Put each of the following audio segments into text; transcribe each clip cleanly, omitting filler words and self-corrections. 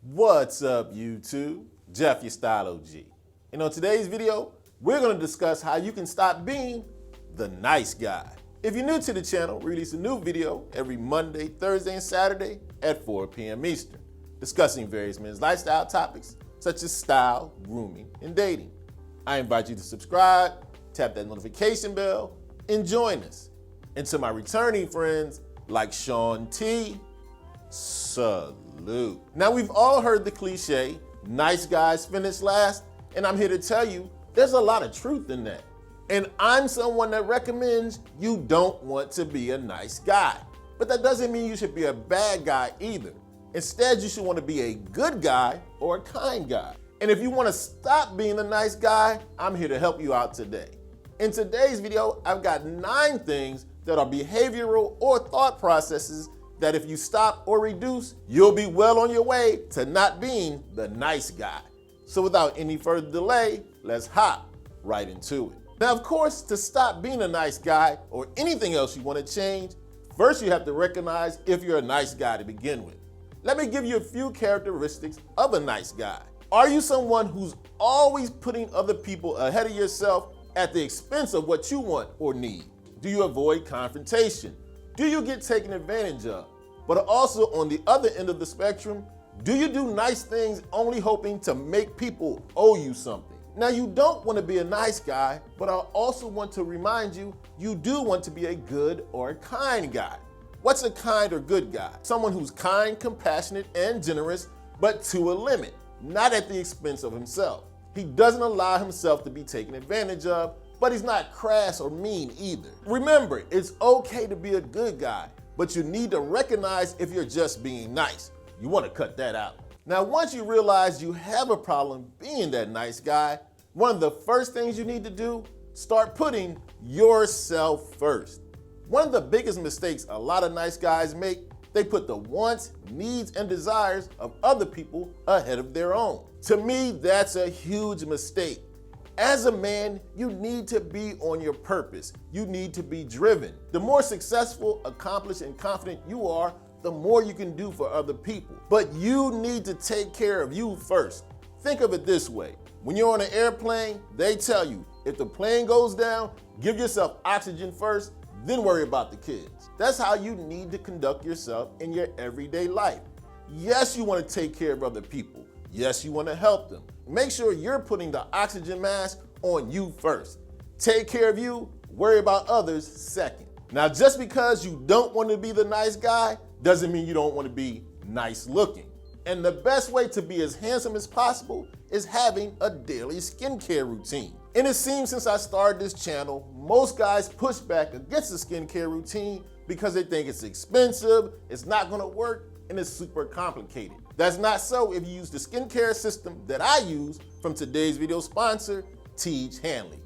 What's up, YouTube? Jeff, your style OG. And on today's video, we're going to discuss how you can stop being the nice guy. If you're new to the channel, we release a new video every Monday, Thursday, and Saturday at 4 p.m. Eastern, discussing various men's lifestyle topics such as style, grooming, and dating. I invite you to subscribe, tap that notification bell, and join us. And to my returning friends like Sean T, salute. Now, we've all heard the cliche, nice guys finish last, and I'm here to tell you there's a lot of truth in that. And I'm someone that recommends you don't want to be a nice guy. But that doesn't mean you should be a bad guy either. Instead, you should want to be a good guy or a kind guy. And if you want to stop being a nice guy, I'm here to help you out today. In today's video, I've got 9 things that are behavioral or thought processes that if you stop or reduce, you'll be well on your way to not being the nice guy. So without any further delay, let's hop right into it. Now, of course, to stop being a nice guy or anything else you want to change, first you have to recognize if you're a nice guy to begin with. Let me give you a few characteristics of a nice guy. Are you someone who's always putting other people ahead of yourself at the expense of what you want or need? Do you avoid confrontation? Do you get taken advantage of? But also on the other end of the spectrum, do you do nice things only hoping to make people owe you something? Now, you don't want to be a nice guy, but I also want to remind you, you do want to be a good or a kind guy. What's a kind or good guy? Someone who's kind, compassionate, and generous, but to a limit, not at the expense of himself. He doesn't allow himself to be taken advantage of, but he's not crass or mean either. Remember, it's okay to be a good guy, but you need to recognize if you're just being nice. You want to cut that out. Now, once you realize you have a problem being that nice guy, one of the first things you need to do, start putting yourself first. One of the biggest mistakes a lot of nice guys make, they put the wants, needs, and desires of other people ahead of their own. To me, that's a huge mistake. As a man, you need to be on your purpose. You need to be driven. The more successful, accomplished, and confident you are, the more you can do for other people. But you need to take care of you first. Think of it this way. When you're on an airplane, they tell you, if the plane goes down, give yourself oxygen first, then worry about the kids. That's how you need to conduct yourself in your everyday life. Yes, you want to take care of other people. Yes, you want to help them. Make sure you're putting the oxygen mask on you first. Take care of you, worry about others second. Now, just because you don't want to be the nice guy doesn't mean you don't want to be nice looking. And the best way to be as handsome as possible is having a daily skincare routine. And it seems since I started this channel, most guys push back against the skincare routine because they think it's expensive, it's not gonna work, and it's super complicated. That's not so if you use the skincare system that I use from today's video sponsor, Tiege Hanley.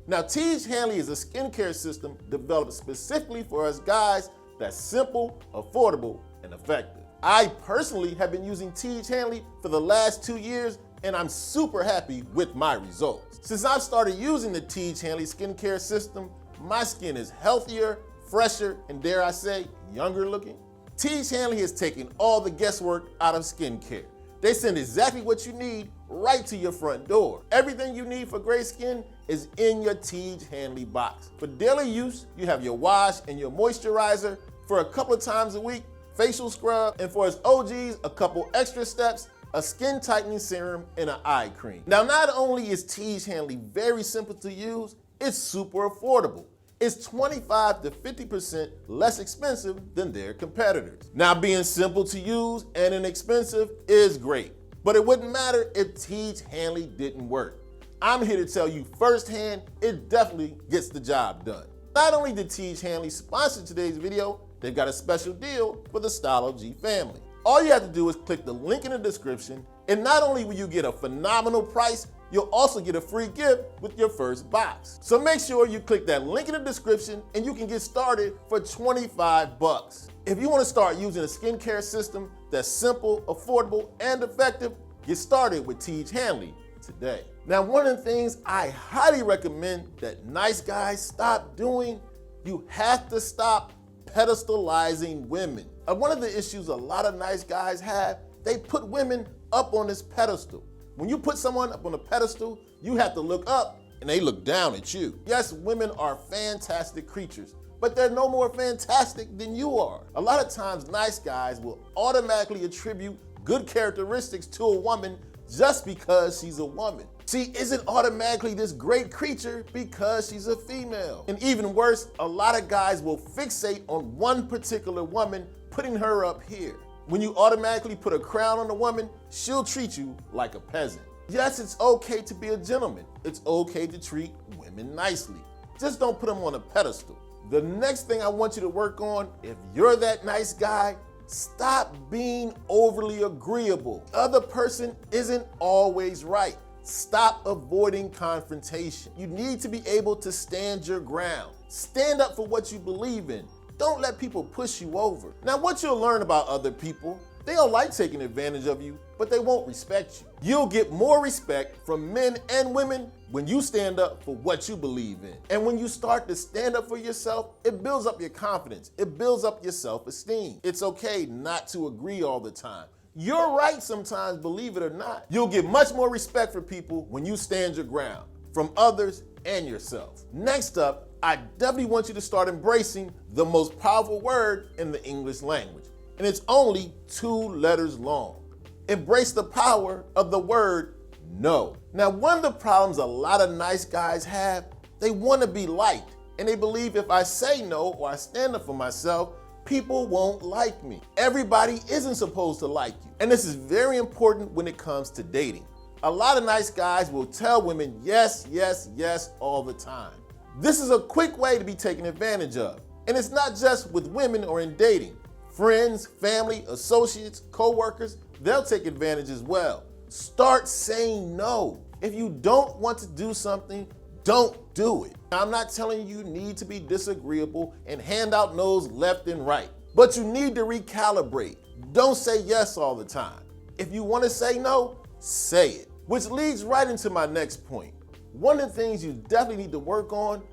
Now, Tiege Hanley is a skincare system developed specifically for us guys that's simple, affordable, and effective. I personally have been using Tiege Hanley for the last 2 years, and I'm super happy with my results. Since I've started using the Tiege Hanley skincare system, my skin is healthier, fresher, and dare I say, younger looking. Tiege Hanley has taken all the guesswork out of skincare. They send exactly what you need right to your front door. Everything you need for great skin is in your Tiege Hanley box. For daily use, you have your wash and your moisturizer. For a couple of times a week, facial scrub, and for us OGs, a couple extra steps, a skin tightening serum, and an eye cream. Now, not only is Tiege Hanley very simple to use, it's super affordable. It's 25 to 50% less expensive than their competitors. Now, being simple to use and inexpensive is great, but it wouldn't matter if Tiege Hanley didn't work. I'm here to tell you firsthand, it definitely gets the job done. Not only did Tiege Hanley sponsor today's video, they've got a special deal for the Style OG family. All you have to do is click the link in the description, and not only will you get a phenomenal price, you'll also get a free gift with your first box. So make sure you click that link in the description and you can get started for 25 bucks. If you want to start using a skincare system that's simple, affordable, and effective, get started with Tiege Hanley today. Now, one of the things I highly recommend that nice guys stop doing, you have to stop pedestalizing women. One of the issues a lot of nice guys have, they put women up on this pedestal. When you put someone up on a pedestal, you have to look up and they look down at you. Yes, women are fantastic creatures, but they're no more fantastic than you are. A lot of times, nice guys will automatically attribute good characteristics to a woman just because she's a woman. She isn't automatically this great creature because she's a female. And even worse, a lot of guys will fixate on one particular woman, putting her up here. When you automatically put a crown on a woman, she'll treat you like a peasant. Yes, it's okay to be a gentleman. It's okay to treat women nicely. Just don't put them on a pedestal. The next thing I want you to work on, if you're that nice guy, stop being overly agreeable. The other person isn't always right. Stop avoiding confrontation. You need to be able to stand your ground. Stand up for what you believe in. Don't let people push you over. Now, what you'll learn about other people, they'll like taking advantage of you, but they won't respect you. You'll get more respect from men and women when you stand up for what you believe in. And when you start to stand up for yourself, it builds up your confidence. It builds up your self-esteem. It's okay not to agree all the time. You're right sometimes, believe it or not. You'll get much more respect for people when you stand your ground, from others and yourself. Next up, I definitely want you to start embracing the most powerful word in the English language. And it's only 2 letters long. Embrace the power of the word no. Now, one of the problems a lot of nice guys have, they want to be liked. And they believe if I say no or I stand up for myself, people won't like me. Everybody isn't supposed to like you. And this is very important when it comes to dating. A lot of nice guys will tell women yes, yes, yes all the time. This is a quick way to be taken advantage of. And it's not just with women or in dating. Friends, family, associates, co-workers, they'll take advantage as well. Start saying no. If you don't want to do something, don't do it. I'm not telling you need to be disagreeable and hand out no's left and right, but you need to recalibrate. Don't say yes all the time. If you want to say no, say it. Which leads right into my next point. One of the things you definitely need to work on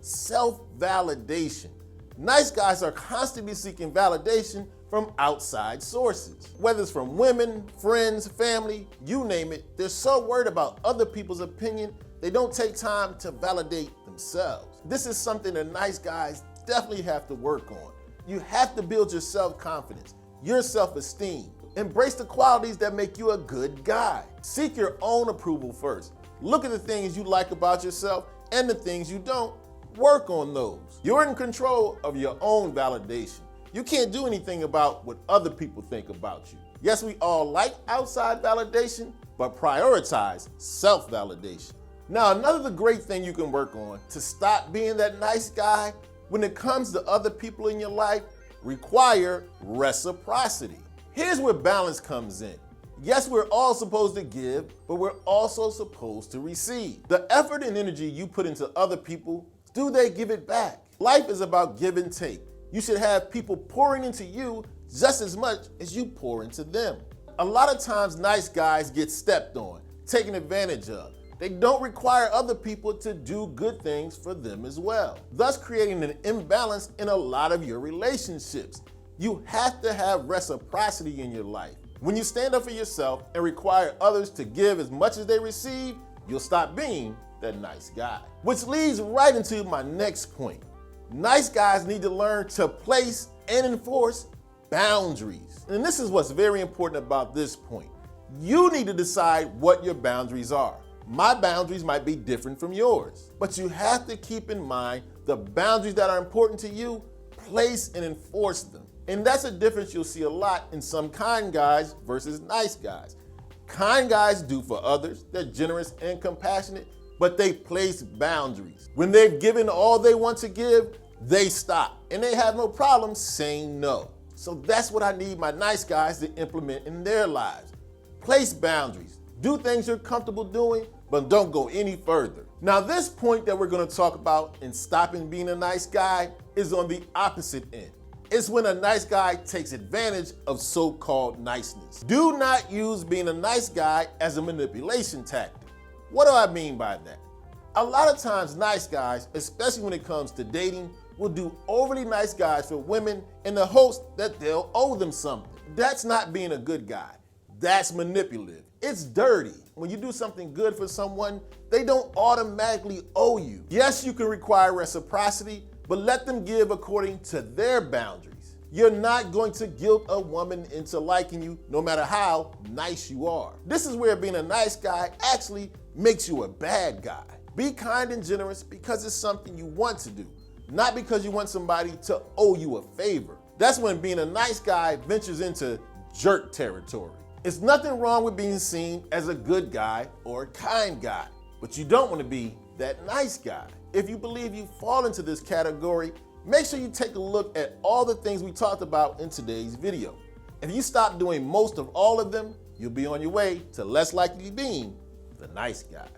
self-validation. Nice guys are constantly seeking validation from outside sources. Whether it's from women, friends, family, you name it, they're so worried about other people's opinion, they don't take time to validate themselves. This is something that nice guys definitely have to work on. You have to build your self-confidence, your self-esteem. Embrace the qualities that make you a good guy. Seek your own approval first. Look at the things you like about yourself and the things you don't. Work on those. You're in control of your own validation. You can't do anything about what other people think about you. Yes, we all like outside validation, but prioritize self-validation. Now, another great thing you can work on to stop being that nice guy when it comes to other people in your life, require reciprocity. Here's where balance comes in. Yes, we're all supposed to give, but we're also supposed to receive. The effort and energy you put into other people, do they give it back? Life is about give and take. You should have people pouring into you just as much as you pour into them. A lot of times, nice guys get stepped on, taken advantage of. They don't require other people to do good things for them as well, thus creating an imbalance in a lot of your relationships. You have to have reciprocity in your life. When you stand up for yourself and require others to give as much as they receive, you'll stop being that nice guy. Which leads right into my next point. Nice guys need to learn to place and enforce boundaries. And this is what's very important about this point. You need to decide what your boundaries are. My boundaries might be different from yours, but you have to keep in mind the boundaries that are important to you, place and enforce them. And that's a difference you'll see a lot in some kind guys versus nice guys. Kind guys do for others, they're generous and compassionate, but they place boundaries. When they've given all they want to give, they stop, and they have no problem saying no. So that's what I need my nice guys to implement in their lives. Place boundaries. Do things you're comfortable doing, but don't go any further. Now, this point that we're going to talk about in stopping being a nice guy is on the opposite end. It's when a nice guy takes advantage of so-called niceness. Do not use being a nice guy as a manipulation tactic. What do I mean by that? A lot of times nice guys, especially when it comes to dating, will do overly nice guys for women in the hopes that they'll owe them something. That's not being a good guy. That's manipulative. It's dirty. When you do something good for someone, they don't automatically owe you. Yes, you can require reciprocity, but let them give according to their boundaries. You're not going to guilt a woman into liking you no matter how nice you are. This is where being a nice guy actually makes you a bad guy. Be kind and generous because it's something you want to do, not because you want somebody to owe you a favor. That's when being a nice guy ventures into jerk territory. It's nothing wrong with being seen as a good guy or a kind guy, but you don't want to be that nice guy. If you believe you fall into this category, make sure you take a look at all the things we talked about in today's video. If you stop doing most of all of them, you'll be on your way to less likely being the nice guy.